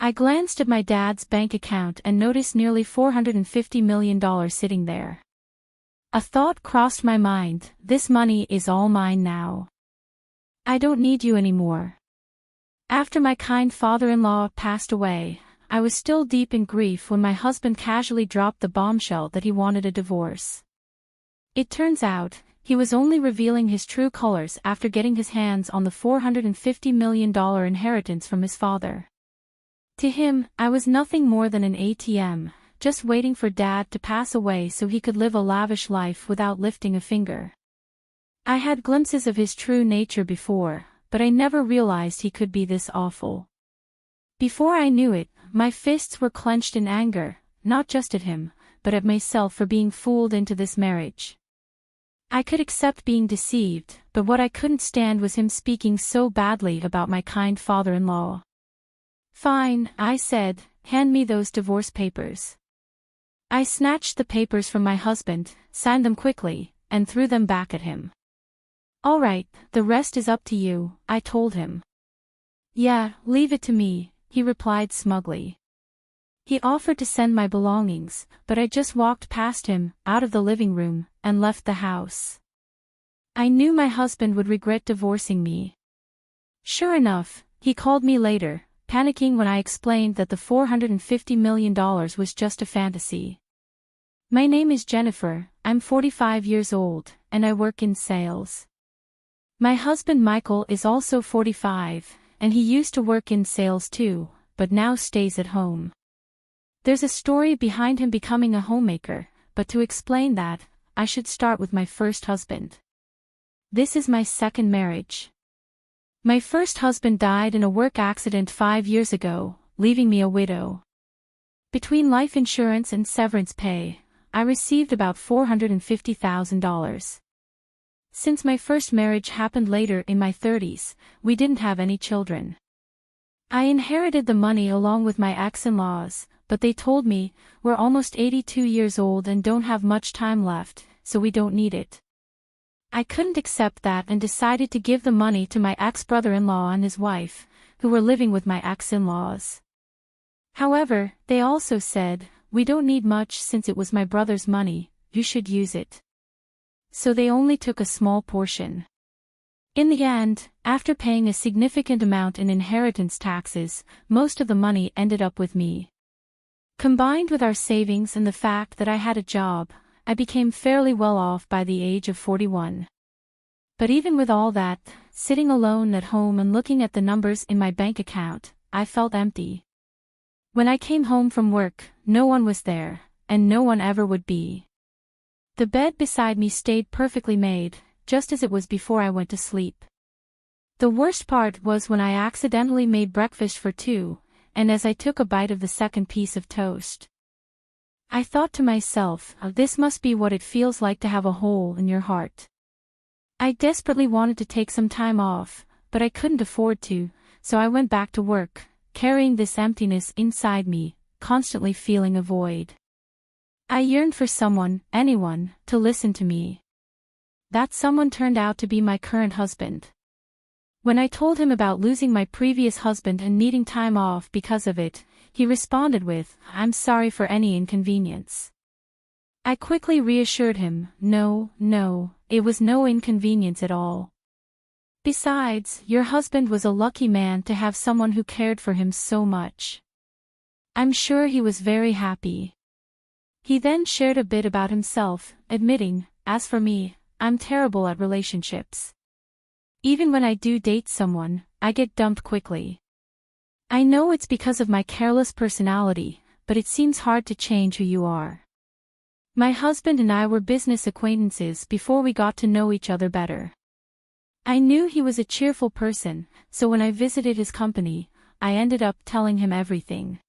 I glanced at my dad's bank account and noticed nearly $450 million sitting there. A thought crossed my mind: this money is all mine now. I don't need you anymore. After my kind father-in-law passed away, I was still deep in grief when my husband casually dropped the bombshell that he wanted a divorce. It turns out, he was only revealing his true colors after getting his hands on the $450 million inheritance from his father. To him, I was nothing more than an ATM, just waiting for Dad to pass away so he could live a lavish life without lifting a finger. I had glimpses of his true nature before, but I never realized he could be this awful. Before I knew it, my fists were clenched in anger, not just at him, but at myself for being fooled into this marriage. I could accept being deceived, but what I couldn't stand was him speaking so badly about my kind father-in-law. "Fine," I said, "hand me those divorce papers." I snatched the papers from my husband, signed them quickly, and threw them back at him. "All right, the rest is up to you," I told him. "Yeah, leave it to me," he replied smugly. He offered to send my belongings, but I just walked past him, out of the living room, and left the house. I knew my husband would regret divorcing me. Sure enough, he called me later, panicking when I explained that the $450 million was just a fantasy. "My name is Jennifer, I'm 45 years old, and I work in sales. My husband Michael is also 45, and he used to work in sales too, but now stays at home. There's a story behind him becoming a homemaker, but to explain that, I should start with my first husband. This is my second marriage. My first husband died in a work accident 5 years ago, leaving me a widow. Between life insurance and severance pay, I received about $450,000. Since my first marriage happened later in my 30s, we didn't have any children. I inherited the money along with my ex-in-laws, but they told me, "We're almost 82 years old and don't have much time left, so we don't need it." I couldn't accept that and decided to give the money to my ex-brother-in-law and his wife, who were living with my ex-in-laws. However, they also said, "We don't need much since it was my brother's money, you should use it." So they only took a small portion. In the end, after paying a significant amount in inheritance taxes, most of the money ended up with me. Combined with our savings and the fact that I had a job, I became fairly well off by the age of 41. But even with all that, sitting alone at home and looking at the numbers in my bank account, I felt empty. When I came home from work, no one was there, and no one ever would be. The bed beside me stayed perfectly made, just as it was before I went to sleep. The worst part was when I accidentally made breakfast for two, and as I took a bite of the second piece of toast. I thought to myself, this must be what it feels like to have a hole in your heart. I desperately wanted to take some time off, but I couldn't afford to, so I went back to work, carrying this emptiness inside me, constantly feeling a void. I yearned for someone, anyone, to listen to me. That someone turned out to be my current husband. When I told him about losing my previous husband and needing time off because of it, he responded with, "I'm sorry for any inconvenience." I quickly reassured him, no, it was no inconvenience at all. Besides, your husband was a lucky man to have someone who cared for him so much. I'm sure he was very happy. He then shared a bit about himself, admitting, "As for me, I'm terrible at relationships. Even when I do date someone, I get dumped quickly. I know it's because of my careless personality, but it seems hard to change who you are." My husband and I were business acquaintances before we got to know each other better. I knew he was a cheerful person, so when I visited his company, I ended up telling him everything.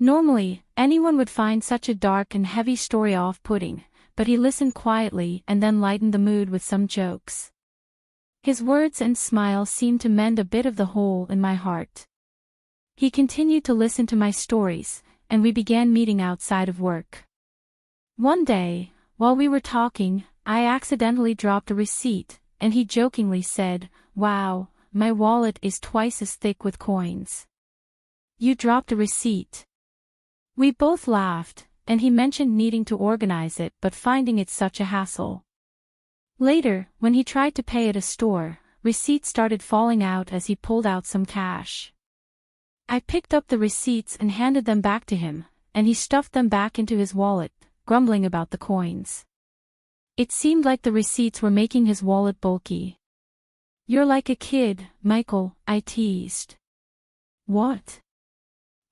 Normally, anyone would find such a dark and heavy story off-putting, but he listened quietly and then lightened the mood with some jokes. His words and smile seemed to mend a bit of the hole in my heart. He continued to listen to my stories, and we began meeting outside of work. One day, while we were talking, I accidentally dropped a receipt, and he jokingly said, "Wow, my wallet is twice as thick with coins." You dropped a receipt. We both laughed, and he mentioned needing to organize it but finding it such a hassle. Later, when he tried to pay at a store, receipts started falling out as he pulled out some cash. I picked up the receipts and handed them back to him, and he stuffed them back into his wallet, grumbling about the coins. It seemed like the receipts were making his wallet bulky. "You're like a kid, Michael," I teased. "What?"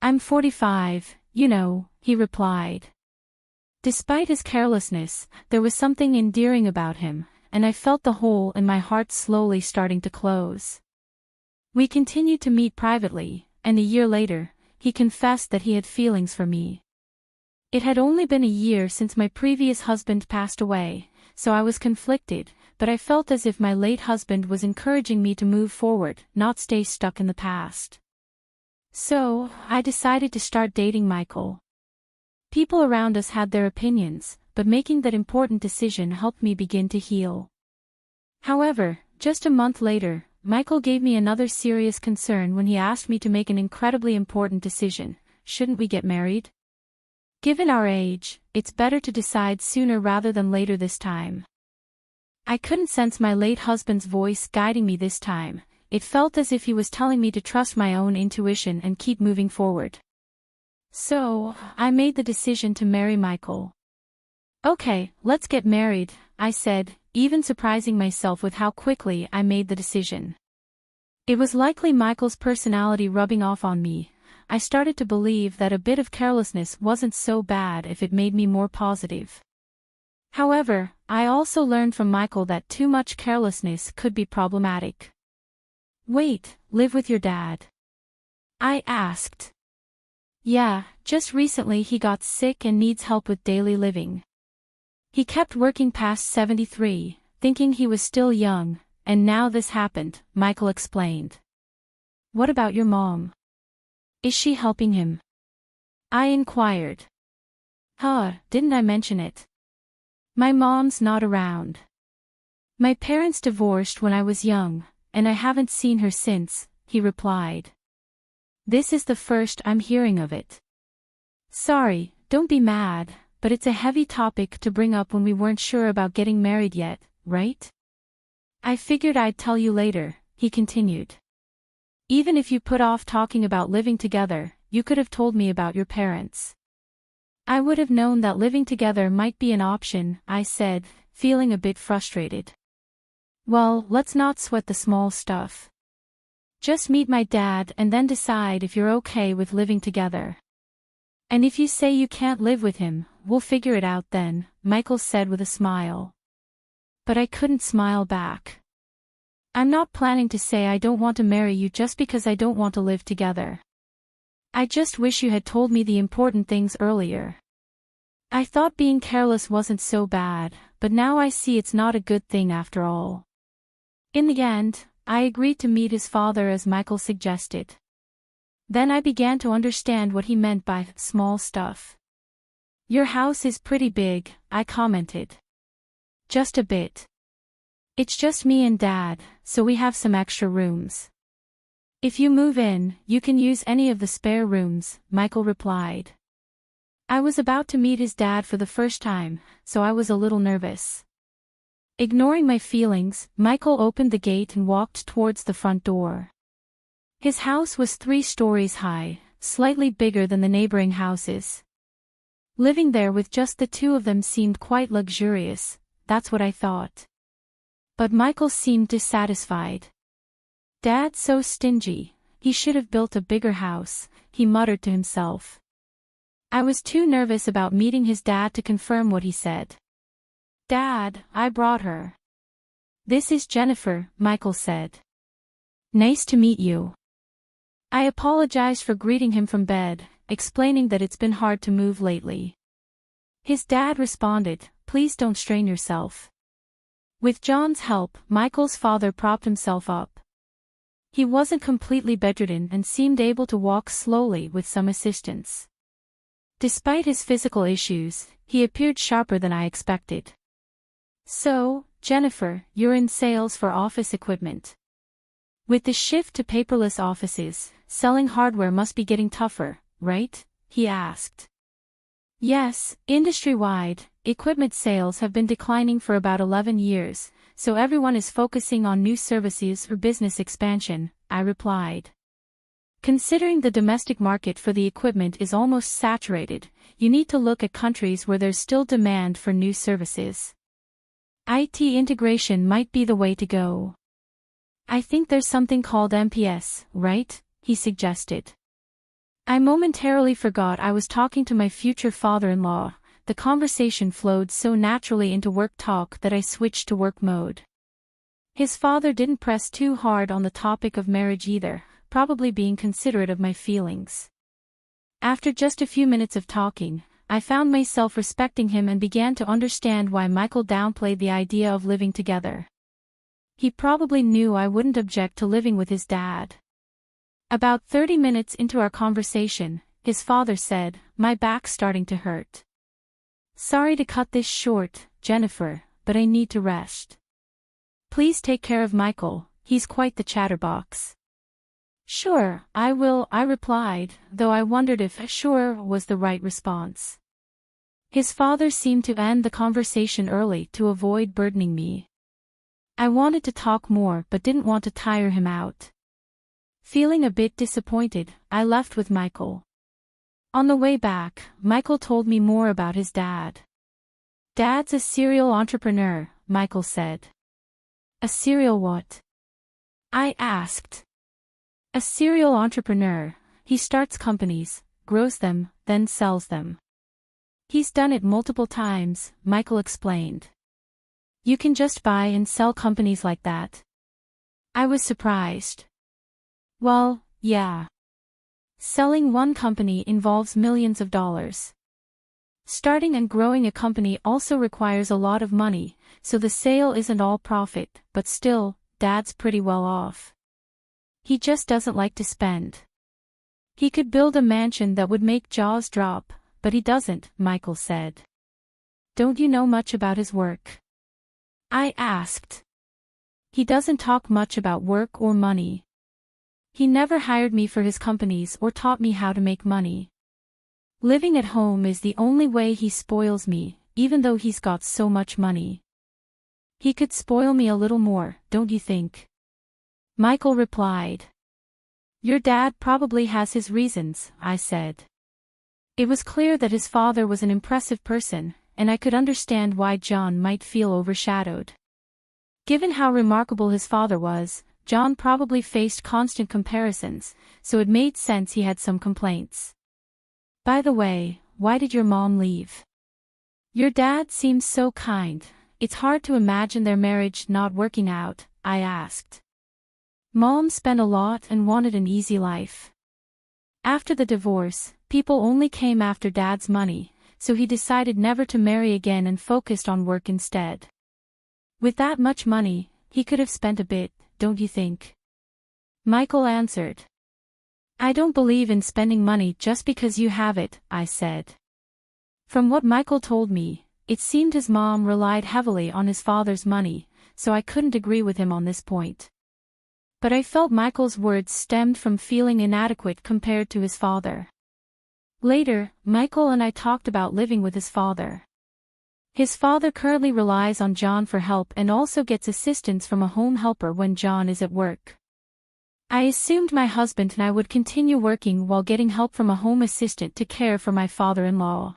"I'm 45, you know," he replied. Despite his carelessness, there was something endearing about him, and I felt the hole in my heart slowly starting to close. We continued to meet privately, and a year later, he confessed that he had feelings for me. It had only been a year since my previous husband passed away, so I was conflicted, but I felt as if my late husband was encouraging me to move forward, not stay stuck in the past. So, I decided to start dating Michael. People around us had their opinions, but making that important decision helped me begin to heal. However, just a month later, Michael gave me another serious concern when he asked me to make an incredibly important decision: shouldn't we get married? Given our age, it's better to decide sooner rather than later this time. I couldn't sense my late husband's voice guiding me this time. It felt as if he was telling me to trust my own intuition and keep moving forward. So, I made the decision to marry Michael. "Okay, let's get married," I said, even surprising myself with how quickly I made the decision. It was likely Michael's personality rubbing off on me. I started to believe that a bit of carelessness wasn't so bad if it made me more positive. However, I also learned from Michael that too much carelessness could be problematic. "Wait, live with your dad?" I asked. "Yeah, just recently he got sick and needs help with daily living. He kept working past 73, thinking he was still young, and now this happened," Michael explained. "What about your mom? Is she helping him?" I inquired. Didn't I mention it? My mom's not around. My parents divorced when I was young, and I haven't seen her since," he replied. "This is the first I'm hearing of it. Sorry, don't be mad, but it's a heavy topic to bring up when we weren't sure about getting married yet, right? I figured I'd tell you later," he continued. "Even if you put off talking about living together, you could have told me about your parents." "I would have known that living together might be an option," I said, feeling a bit frustrated. "Well, let's not sweat the small stuff. Just meet my dad and then decide if you're okay with living together. And if you say you can't live with him, we'll figure it out then," Michael said with a smile. But I couldn't smile back. "I'm not planning to say I don't want to marry you just because I don't want to live together. I just wish you had told me the important things earlier. I thought being careless wasn't so bad, but now I see it's not a good thing after all." In the end, I agreed to meet his father as Michael suggested. Then I began to understand what he meant by small stuff. "Your house is pretty big," I commented. "Just a bit. It's just me and Dad, so we have some extra rooms. If you move in, you can use any of the spare rooms," Michael replied. I was about to meet his dad for the first time, so I was a little nervous. Ignoring my feelings, Michael opened the gate and walked towards the front door. His house was 3 stories high, slightly bigger than the neighboring houses. Living there with just the two of them seemed quite luxurious, that's what I thought. But Michael seemed dissatisfied. "Dad's so stingy, he should have built a bigger house," he muttered to himself. I was too nervous about meeting his dad to confirm what he said. "Dad, I brought her." "This is Jennifer," Michael said. "Nice to meet you." I apologized for greeting him from bed, explaining that it's been hard to move lately. His dad responded, "Please don't strain yourself." With John's help, Michael's father propped himself up. He wasn't completely bedridden and seemed able to walk slowly with some assistance. Despite his physical issues, he appeared sharper than I expected. "So, Jennifer, you're in sales for office equipment. With the shift to paperless offices, selling hardware must be getting tougher, right? He asked. Yes, industry-wide, equipment sales have been declining for about 11 years, so everyone is focusing on new services or business expansion, I replied. Considering the domestic market for the equipment is almost saturated, you need to look at countries where there's still demand for new services. IT integration might be the way to go. I think there's something called MPS, right? He suggested. I momentarily forgot I was talking to my future father-in-law. The conversation flowed so naturally into work talk that I switched to work mode. His father didn't press too hard on the topic of marriage either, probably being considerate of my feelings. After just a few minutes of talking, I found myself respecting him and began to understand why Michael downplayed the idea of living together. He probably knew I wouldn't object to living with his dad. About 30 minutes into our conversation, his father said, "My back's starting to hurt. Sorry to cut this short, Jennifer, but I need to rest. Please take care of Michael, he's quite the chatterbox." "Sure, I will," I replied, though I wondered if "sure" was the right response. His father seemed to end the conversation early to avoid burdening me. I wanted to talk more but didn't want to tire him out. Feeling a bit disappointed, I left with Michael. On the way back, Michael told me more about his dad. "Dad's a serial entrepreneur," Michael said. "A serial what?" I asked. "A serial entrepreneur. He starts companies, grows them, then sells them. He's done it multiple times," Michael explained. "You can just buy and sell companies like that?" I was surprised. "Well, yeah. Selling one company involves millions of dollars. Starting and growing a company also requires a lot of money, so the sale isn't all profit, but still, Dad's pretty well off. He just doesn't like to spend. He could build a mansion that would make jaws drop, but he doesn't," Michael said. "Don't you know much about his work?" I asked. "He doesn't talk much about work or money. He never hired me for his companies or taught me how to make money. Living at home is the only way he spoils me, even though he's got so much money. He could spoil me a little more, don't you think?" Michael replied. "Your dad probably has his reasons," I said. It was clear that his father was an impressive person, and I could understand why John might feel overshadowed. Given how remarkable his father was, John probably faced constant comparisons, so it made sense he had some complaints. "By the way, why did your mom leave? Your dad seems so kind. It's hard to imagine their marriage not working out," I asked. "Mom spent a lot and wanted an easy life. After the divorce, people only came after Dad's money, so he decided never to marry again and focused on work instead. With that much money, he could have spent a bit, don't you think?" Michael answered. "I don't believe in spending money just because you have it," I said. From what Michael told me, it seemed his mom relied heavily on his father's money, so I couldn't agree with him on this point. But I felt Michael's words stemmed from feeling inadequate compared to his father. Later, Michael and I talked about living with his father. His father currently relies on John for help and also gets assistance from a home helper when John is at work. I assumed my husband and I would continue working while getting help from a home assistant to care for my father-in-law.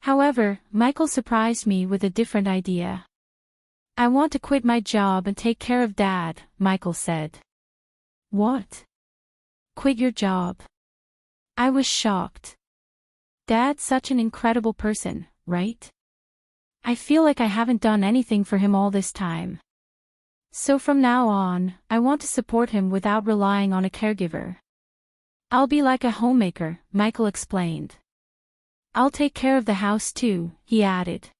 However, Michael surprised me with a different idea. "I want to quit my job and take care of Dad," Michael said. "What? Quit your job?" I was shocked. Dad's such an incredible person, right? I feel like I haven't done anything for him all this time. So from now on, I want to support him without relying on a caregiver. "I'll be like a homemaker," Michael explained. "I'll take care of the house too," he added.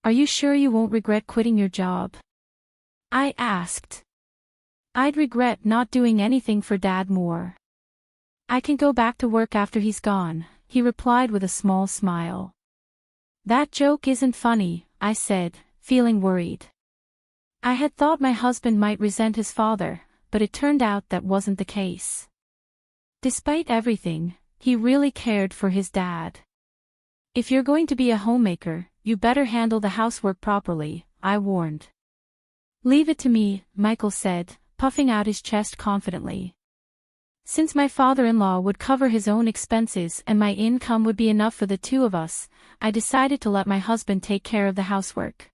"Are you sure you won't regret quitting your job?" I asked. "I'd regret not doing anything for Dad more. I can go back to work after he's gone," he replied with a small smile. "That joke isn't funny," I said, feeling worried. I had thought my husband might resent his father, but it turned out that wasn't the case. Despite everything, he really cared for his dad. "If you're going to be a homemaker, you better handle the housework properly," I warned. "Leave it to me," Michael said, puffing out his chest confidently. Since my father-in-law would cover his own expenses and my income would be enough for the two of us, I decided to let my husband take care of the housework.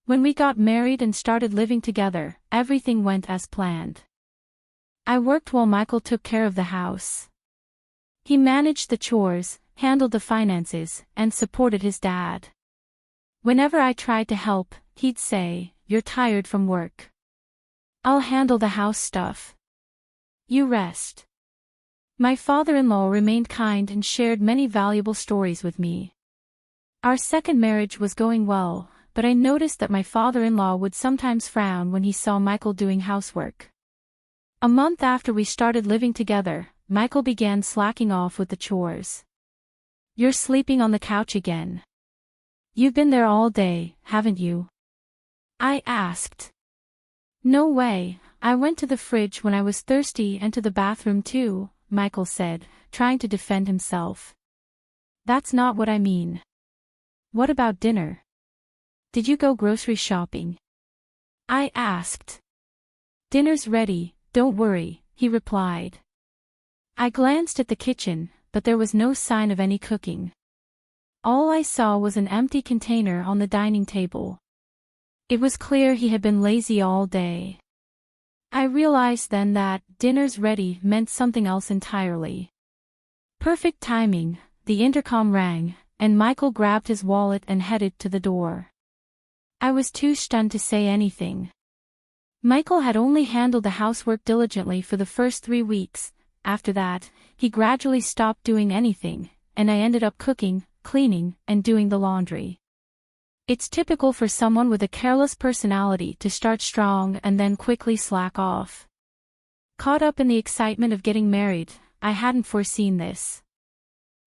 When we got married and started living together, everything went as planned. I worked while Michael took care of the house. He managed the chores, handled the finances, and supported his dad. Whenever I tried to help, he'd say, "You're tired from work. I'll handle the house stuff. You rest." My father-in-law remained kind and shared many valuable stories with me. Our second marriage was going well, but I noticed that my father-in-law would sometimes frown when he saw Michael doing housework. A month after we started living together, Michael began slacking off with the chores. "You're sleeping on the couch again. You've been there all day, haven't you?" I asked. "No way, I went to the fridge when I was thirsty and to the bathroom too," Michael said, trying to defend himself. "That's not what I mean. What about dinner? Did you go grocery shopping?" I asked. "Dinner's ready, don't worry," he replied. I glanced at the kitchen, but there was no sign of any cooking. All I saw was an empty container on the dining table. It was clear he had been lazy all day. I realized then that "dinner's ready" meant something else entirely. Perfect timing, the intercom rang, and Michael grabbed his wallet and headed to the door. I was too stunned to say anything. Michael had only handled the housework diligently for the first 3 weeks. After that, he gradually stopped doing anything, and I ended up cooking, cleaning, and doing the laundry. It's typical for someone with a careless personality to start strong and then quickly slack off. Caught up in the excitement of getting married, I hadn't foreseen this.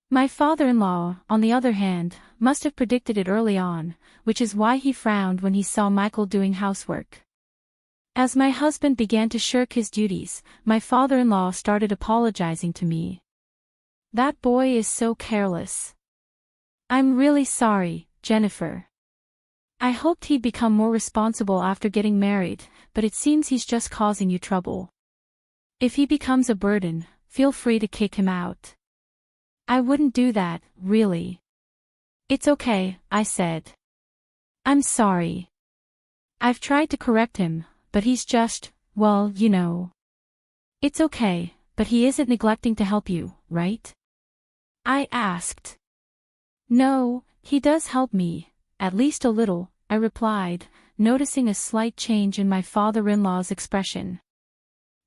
My father-in-law, on the other hand, must have predicted it early on, which is why he frowned when he saw Michael doing housework. As my husband began to shirk his duties, my father-in-law started apologizing to me. "That boy is so careless. I'm really sorry, Jennifer. I hoped he'd become more responsible after getting married, but it seems he's just causing you trouble. If he becomes a burden, feel free to kick him out." "I wouldn't do that, really." "It's okay," I said. "I'm sorry. I've tried to correct him, but he's just, well, you know." "It's okay, but he isn't neglecting to help you, right?" I asked. "No, he does help me, at least a little," I replied, noticing a slight change in my father-in-law's expression.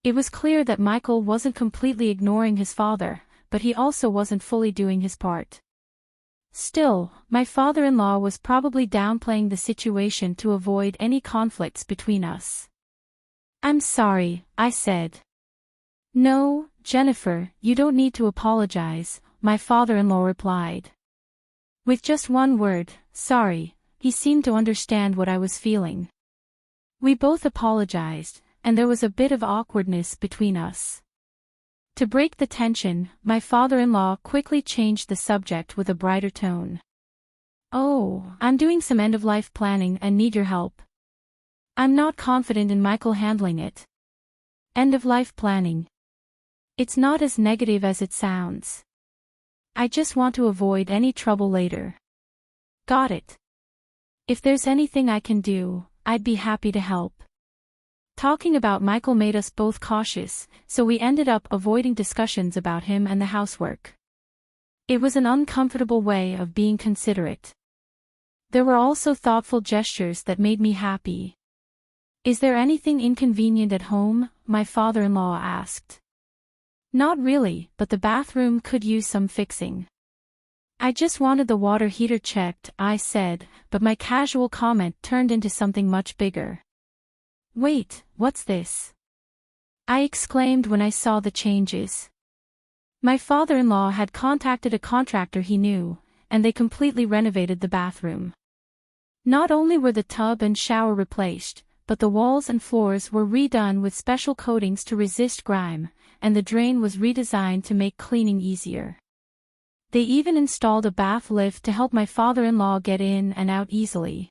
It was clear that Michael wasn't completely ignoring his father, but he also wasn't fully doing his part. Still, my father-in-law was probably downplaying the situation to avoid any conflicts between us. "I'm sorry," I said. "No, Jennifer, you don't need to apologize," my father-in-law replied. With just one word, "sorry," he seemed to understand what I was feeling. We both apologized, and there was a bit of awkwardness between us. To break the tension, my father-in-law quickly changed the subject with a brighter tone. "Oh, I'm doing some end-of-life planning and need your help. I'm not confident in Michael handling it." "End-of-life planning. It's not as negative as it sounds. I just want to avoid any trouble later." "Got it. If there's anything I can do, I'd be happy to help." Talking about Michael made us both cautious, so we ended up avoiding discussions about him and the housework. It was an uncomfortable way of being considerate. There were also thoughtful gestures that made me happy. "Is there anything inconvenient at home?" my father-in-law asked. "Not really, but the bathroom could use some fixing." "I just wanted the water heater checked," I said, but my casual comment turned into something much bigger. "Wait, what's this?" I exclaimed when I saw the changes. My father-in-law had contacted a contractor he knew, and they completely renovated the bathroom. Not only were the tub and shower replaced, but the walls and floors were redone with special coatings to resist grime, and the drain was redesigned to make cleaning easier. They even installed a bath lift to help my father-in-law get in and out easily.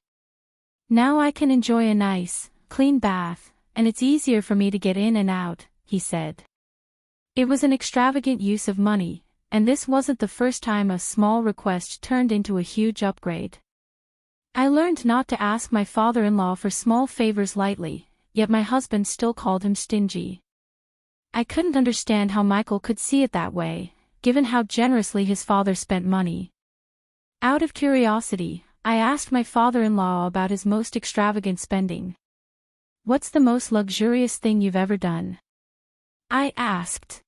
Now I can enjoy a nice, clean bath, and it's easier for me to get in and out, he said. It was an extravagant use of money, and this wasn't the first time a small request turned into a huge upgrade. I learned not to ask my father-in-law for small favors lightly, yet my husband still called him stingy. I couldn't understand how Michael could see it that way, given how generously his father spent money. Out of curiosity, I asked my father-in-law about his most extravagant spending. "What's the most luxurious thing you've ever done?" I asked.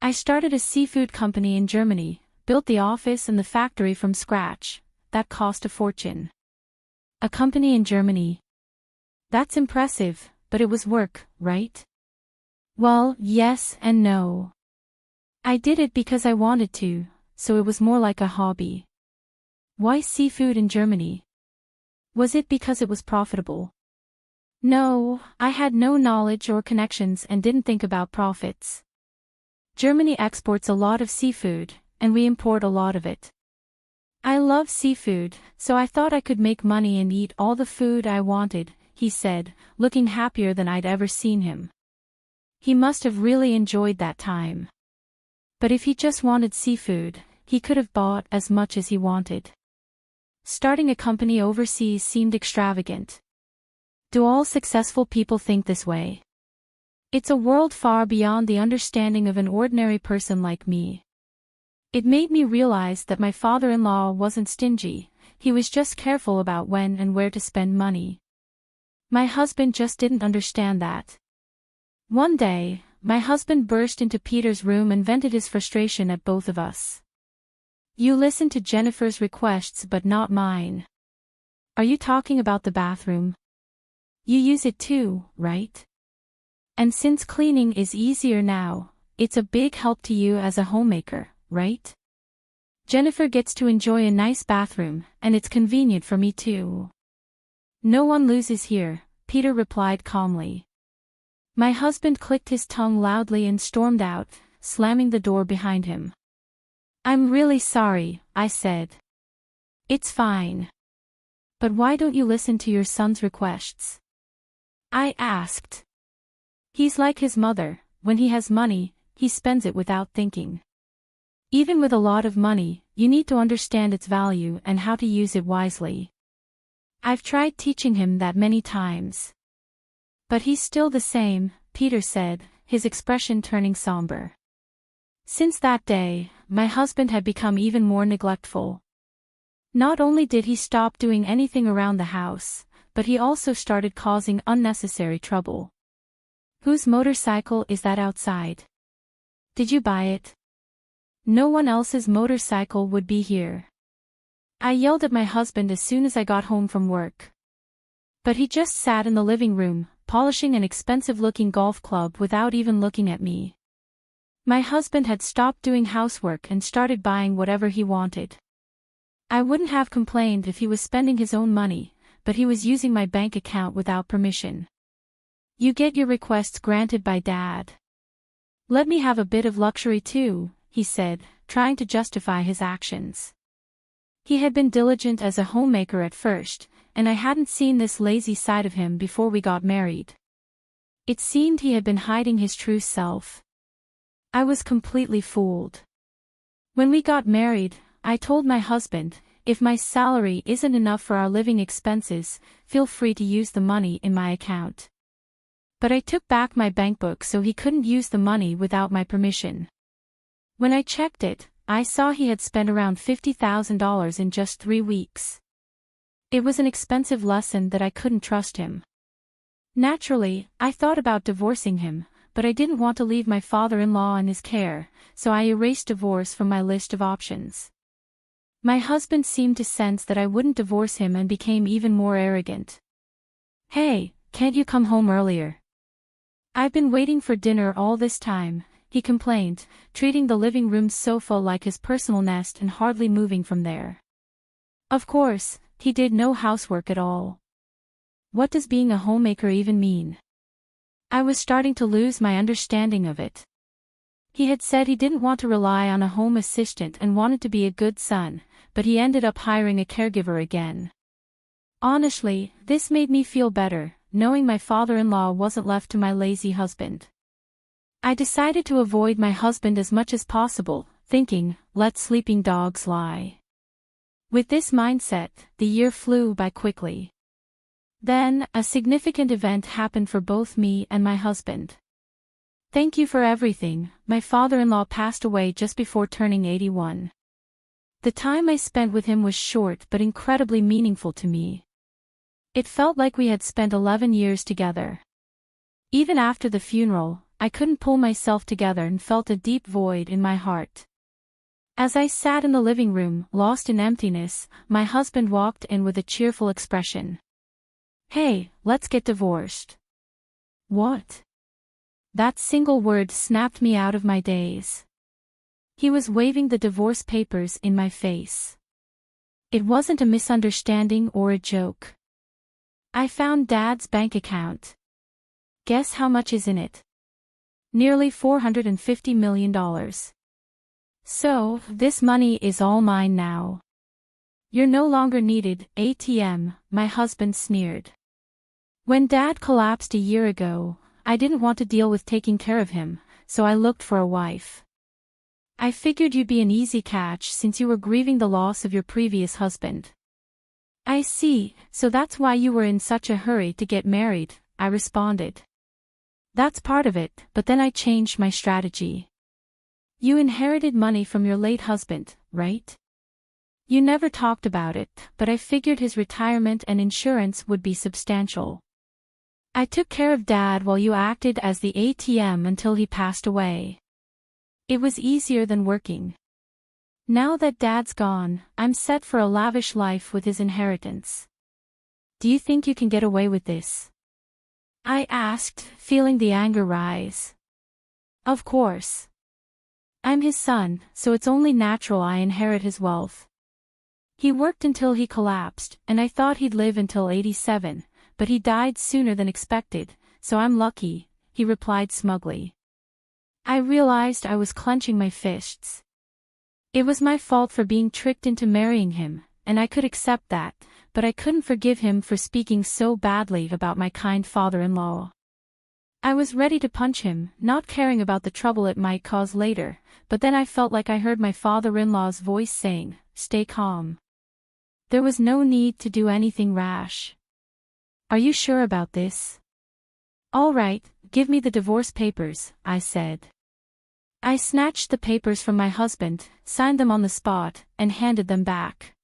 "I started a seafood company in Germany, built the office and the factory from scratch. That cost a fortune." "A company in Germany? That's impressive, but it was work, right?" "Well, yes and no. I did it because I wanted to, so it was more like a hobby." "Why seafood in Germany? Was it because it was profitable?" "No, I had no knowledge or connections and didn't think about profits. Germany exports a lot of seafood, and we import a lot of it. I love seafood, so I thought I could make money and eat all the food I wanted," he said, looking happier than I'd ever seen him. He must have really enjoyed that time. But if he just wanted seafood, he could have bought as much as he wanted. Starting a company overseas seemed extravagant. Do all successful people think this way? It's a world far beyond the understanding of an ordinary person like me. It made me realize that my father-in-law wasn't stingy, he was just careful about when and where to spend money. My husband just didn't understand that. One day, my husband burst into Peter's room and vented his frustration at both of us. "You listen to Jennifer's requests but not mine. Are you talking about the bathroom? You use it too, right? And since cleaning is easier now, it's a big help to you as a homemaker, right? Jennifer gets to enjoy a nice bathroom, and it's convenient for me too." "No one loses here," Peter replied calmly. My husband clicked his tongue loudly and stormed out, slamming the door behind him. "I'm really sorry," I said. "It's fine. But why don't you listen to your son's requests?" I asked. "He's like his mother, when he has money, he spends it without thinking. Even with a lot of money, you need to understand its value and how to use it wisely. I've tried teaching him that many times. But he's still the same," Peter said, his expression turning somber. Since that day, my husband had become even more neglectful. Not only did he stop doing anything around the house, but he also started causing unnecessary trouble. "Whose motorcycle is that outside? Did you buy it? No one else's motorcycle would be here." I yelled at my husband as soon as I got home from work. But he just sat in the living room, polishing an expensive-looking golf club without even looking at me. My husband had stopped doing housework and started buying whatever he wanted. I wouldn't have complained if he was spending his own money, but he was using my bank account without permission. "You get your requests granted by Dad. Let me have a bit of luxury too," he said, trying to justify his actions. He had been diligent as a homemaker at first, and I hadn't seen this lazy side of him before we got married. It seemed he had been hiding his true self. I was completely fooled. When we got married, I told my husband, "If my salary isn't enough for our living expenses, feel free to use the money in my account." But I took back my bankbook so he couldn't use the money without my permission. When I checked it, I saw he had spent around $50,000 in just 3 weeks. It was an expensive lesson that I couldn't trust him. Naturally, I thought about divorcing him, but I didn't want to leave my father-in-law in his care, so I erased divorce from my list of options. My husband seemed to sense that I wouldn't divorce him and became even more arrogant. "Hey, can't you come home earlier? I've been waiting for dinner all this time," he complained, treating the living room sofa like his personal nest and hardly moving from there. Of course, he did no housework at all. What does being a homemaker even mean? I was starting to lose my understanding of it. He had said he didn't want to rely on a home assistant and wanted to be a good son, but he ended up hiring a caregiver again. Honestly, this made me feel better, knowing my father-in-law wasn't left to my lazy husband. I decided to avoid my husband as much as possible, thinking, let sleeping dogs lie. With this mindset, the year flew by quickly. Then, a significant event happened for both me and my husband. Thank you for everything. My father-in-law passed away just before turning 81. The time I spent with him was short but incredibly meaningful to me. It felt like we had spent 11 years together. Even after the funeral, I couldn't pull myself together and felt a deep void in my heart. As I sat in the living room, lost in emptiness, my husband walked in with a cheerful expression. Hey, let's get divorced. What? That single word snapped me out of my daze. He was waving the divorce papers in my face. It wasn't a misunderstanding or a joke. I found Dad's bank account. Guess how much is in it? Nearly $450 million. So, this money is all mine now. You're no longer needed, ATM, my husband sneered. When Dad collapsed a year ago, I didn't want to deal with taking care of him, so I looked for a wife. I figured you'd be an easy catch since you were grieving the loss of your previous husband. I see, so that's why you were in such a hurry to get married, I responded. That's part of it, but then I changed my strategy. You inherited money from your late husband, right? You never talked about it, but I figured his retirement and insurance would be substantial. I took care of Dad while you acted as the ATM until he passed away. It was easier than working. Now that Dad's gone, I'm set for a lavish life with his inheritance. Do you think you can get away with this? I asked, feeling the anger rise. Of course. I'm his son, so it's only natural I inherit his wealth. He worked until he collapsed, and I thought he'd live until 87, but he died sooner than expected, so I'm lucky, he replied smugly. I realized I was clenching my fists. It was my fault for being tricked into marrying him, and I could accept that, but I couldn't forgive him for speaking so badly about my kind father-in-law. I was ready to punch him, not caring about the trouble it might cause later, but then I felt like I heard my father-in-law's voice saying, "Stay calm." There was no need to do anything rash. Are you sure about this? All right, give me the divorce papers, I said. I snatched the papers from my husband, signed them on the spot, and handed them back.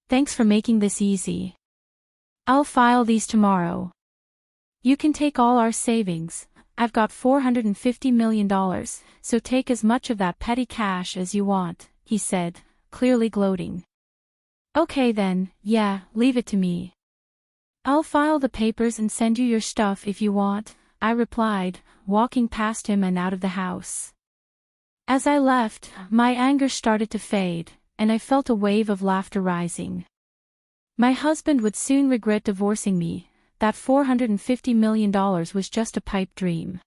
Thanks for making this easy. I'll file these tomorrow. You can take all our savings. I've got $450 million, so take as much of that petty cash as you want, he said, clearly gloating. Okay then, yeah, leave it to me. I'll file the papers and send you your stuff if you want, I replied, walking past him and out of the house. As I left, my anger started to fade, and I felt a wave of laughter rising. My husband would soon regret divorcing me. That $450 million was just a pipe dream.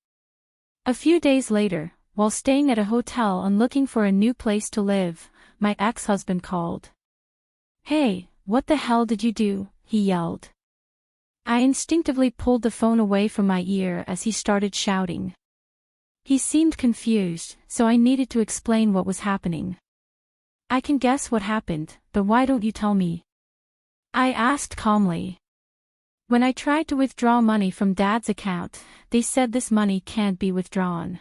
A few days later, while staying at a hotel and looking for a new place to live, my ex-husband called. Hey, what the hell did you do? He yelled. I instinctively pulled the phone away from my ear as he started shouting. He seemed confused, so I needed to explain what was happening. I can guess what happened, but why don't you tell me? I asked calmly. When I tried to withdraw money from Dad's account, they said this money can't be withdrawn.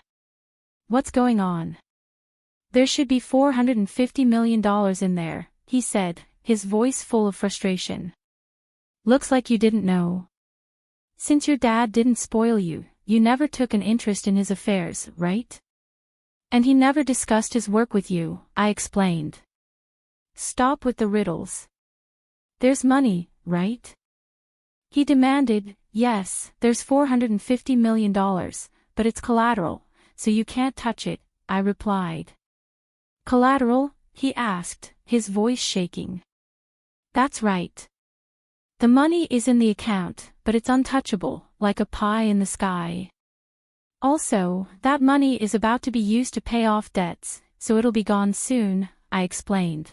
What's going on? There should be $450 million in there, he said, his voice full of frustration. Looks like you didn't know. Since your dad didn't spoil you, you never took an interest in his affairs, right? And he never discussed his work with you, I explained. Stop with the riddles. There's money, right? He demanded. Yes, there's $450 million, but it's collateral, so you can't touch it, I replied. Collateral? He asked, his voice shaking. That's right. The money is in the account, but it's untouchable, like a pie in the sky. Also, that money is about to be used to pay off debts, so it'll be gone soon, I explained.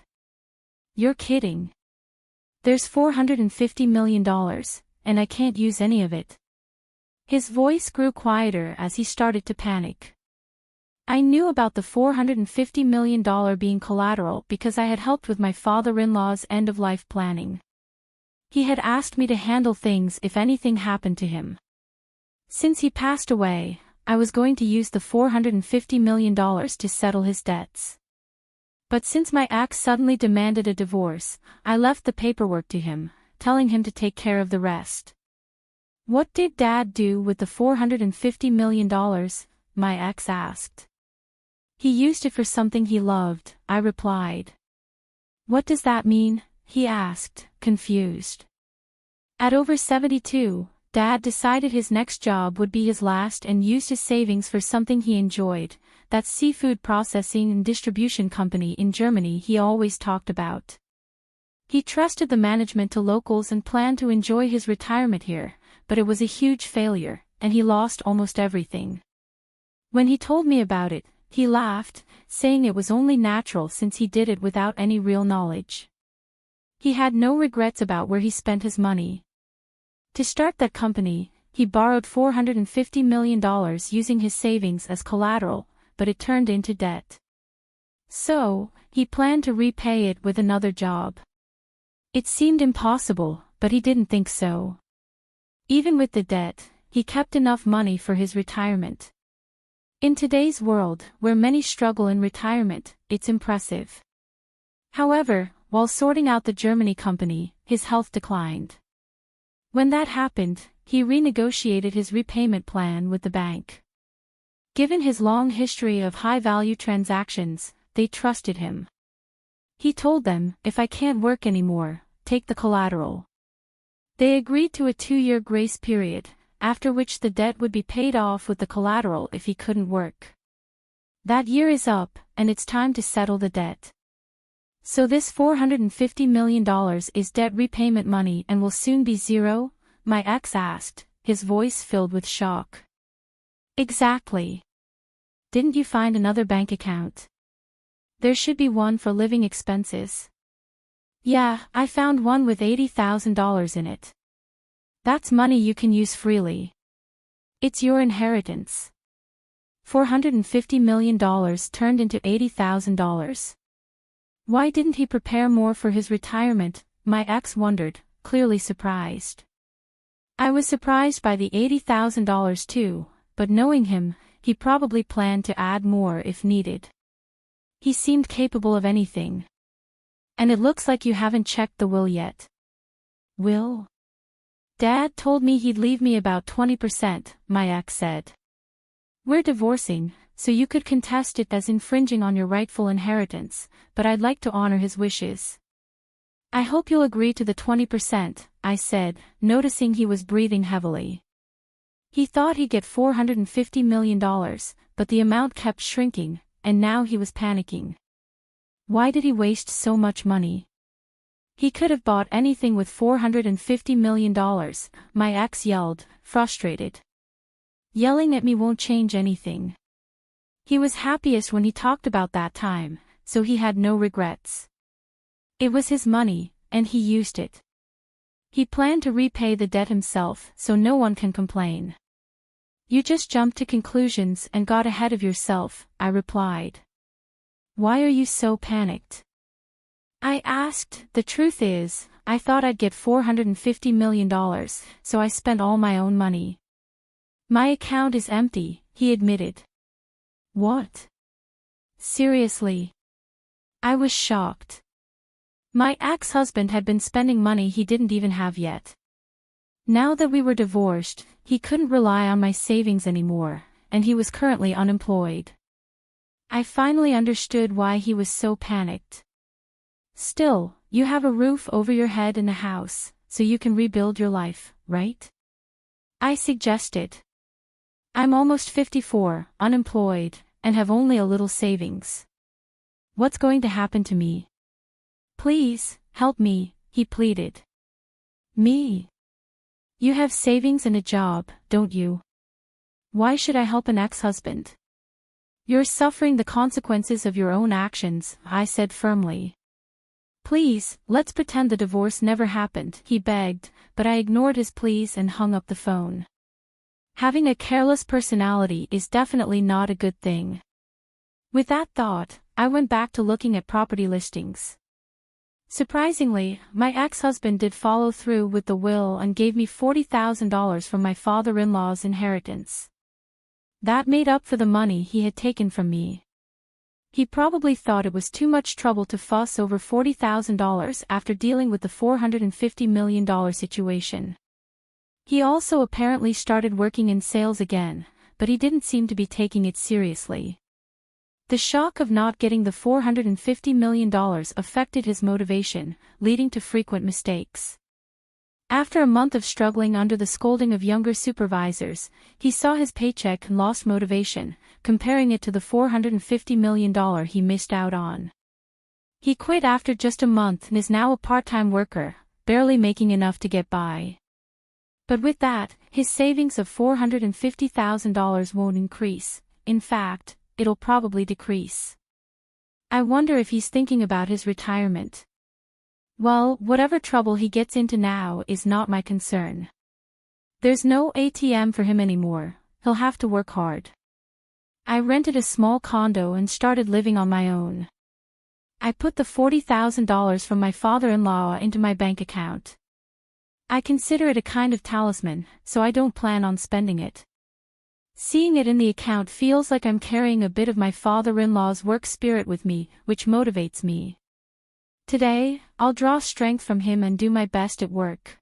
You're kidding. There's $450 million, and I can't use any of it. His voice grew quieter as he started to panic. I knew about the $450 million being collateral because I had helped with my father-in-law's end-of-life planning. He had asked me to handle things if anything happened to him. Since he passed away, I was going to use the $450 million to settle his debts. But since my ex suddenly demanded a divorce, I left the paperwork to him, telling him to take care of the rest. What did Dad do with the $450 million? My ex asked. He used it for something he loved, I replied. What does that mean? He asked, confused. At over 72, Dad decided his next job would be his last and used his savings for something he enjoyed, that seafood processing and distribution company in Germany he always talked about. He trusted the management to locals and planned to enjoy his retirement here, but it was a huge failure, and he lost almost everything. When he told me about it, he laughed, saying it was only natural since he did it without any real knowledge. He had no regrets about where he spent his money. To start that company, he borrowed $450 million using his savings as collateral, but it turned into debt. So, he planned to repay it with another job. It seemed impossible, but he didn't think so. Even with the debt, he kept enough money for his retirement. In today's world, where many struggle in retirement, it's impressive. However, while sorting out the Germany company, his health declined. When that happened, he renegotiated his repayment plan with the bank. Given his long history of high-value transactions, they trusted him. He told them, if I can't work anymore, take the collateral. They agreed to a 2-year grace period, after which the debt would be paid off with the collateral if he couldn't work. That year is up, and it's time to settle the debt. So this $450 million is debt repayment money and will soon be zero? My ex asked, his voice filled with shock. Exactly. Didn't you find another bank account? There should be one for living expenses. Yeah, I found one with $80,000 in it. That's money you can use freely. It's your inheritance. $450 million turned into $80,000. Why didn't he prepare more for his retirement? My ex wondered, clearly surprised. I was surprised by the $80,000 too, but knowing him, he probably planned to add more if needed. He seemed capable of anything. And it looks like you haven't checked the will yet. Will? Dad told me he'd leave me about 20%, my ex said. We're divorcing, so you could contest it as infringing on your rightful inheritance, but I'd like to honor his wishes. I hope you'll agree to the 20%, I said, noticing he was breathing heavily. He thought he'd get $450 million, but the amount kept shrinking, and now he was panicking. Why did he waste so much money? He could have bought anything with $450 million, my ex yelled, frustrated. Yelling at me won't change anything. He was happiest when he talked about that time, so he had no regrets. It was his money, and he used it. He planned to repay the debt himself, so no one can complain. You just jumped to conclusions and got ahead of yourself, I replied. Why are you so panicked? I asked. The truth is, I thought I'd get $450 million, so I spent all my own money. My account is empty, he admitted. What? Seriously? I was shocked. My ex-husband had been spending money he didn't even have yet. Now that we were divorced, he couldn't rely on my savings anymore, and he was currently unemployed. I finally understood why he was so panicked. Still, you have a roof over your head and a house, so you can rebuild your life, right? I suggested. I'm almost 54, unemployed, and have only a little savings. What's going to happen to me? Please, help me, he pleaded. Me? You have savings and a job, don't you? Why should I help an ex-husband? You're suffering the consequences of your own actions, I said firmly. Please, let's pretend the divorce never happened, he begged, but I ignored his pleas and hung up the phone. Having a careless personality is definitely not a good thing. With that thought, I went back to looking at property listings. Surprisingly, my ex-husband did follow through with the will and gave me $40,000 from my father-in-law's inheritance. That made up for the money he had taken from me. He probably thought it was too much trouble to fuss over $40,000 after dealing with the $450 million situation. He also apparently started working in sales again, but he didn't seem to be taking it seriously. The shock of not getting the $450 million affected his motivation, leading to frequent mistakes. After a month of struggling under the scolding of younger supervisors, he saw his paycheck and lost motivation, comparing it to the $450 million he missed out on. He quit after just a month and is now a part-time worker, barely making enough to get by. But with that, his savings of $450,000 won't increase. In fact, it'll probably decrease. I wonder if he's thinking about his retirement. Well, whatever trouble he gets into now is not my concern. There's no ATM for him anymore, he'll have to work hard. I rented a small condo and started living on my own. I put the $40,000 from my father-in-law into my bank account. I consider it a kind of talisman, so I don't plan on spending it. Seeing it in the account feels like I'm carrying a bit of my father-in-law's work spirit with me, which motivates me. Today, I'll draw strength from him and do my best at work.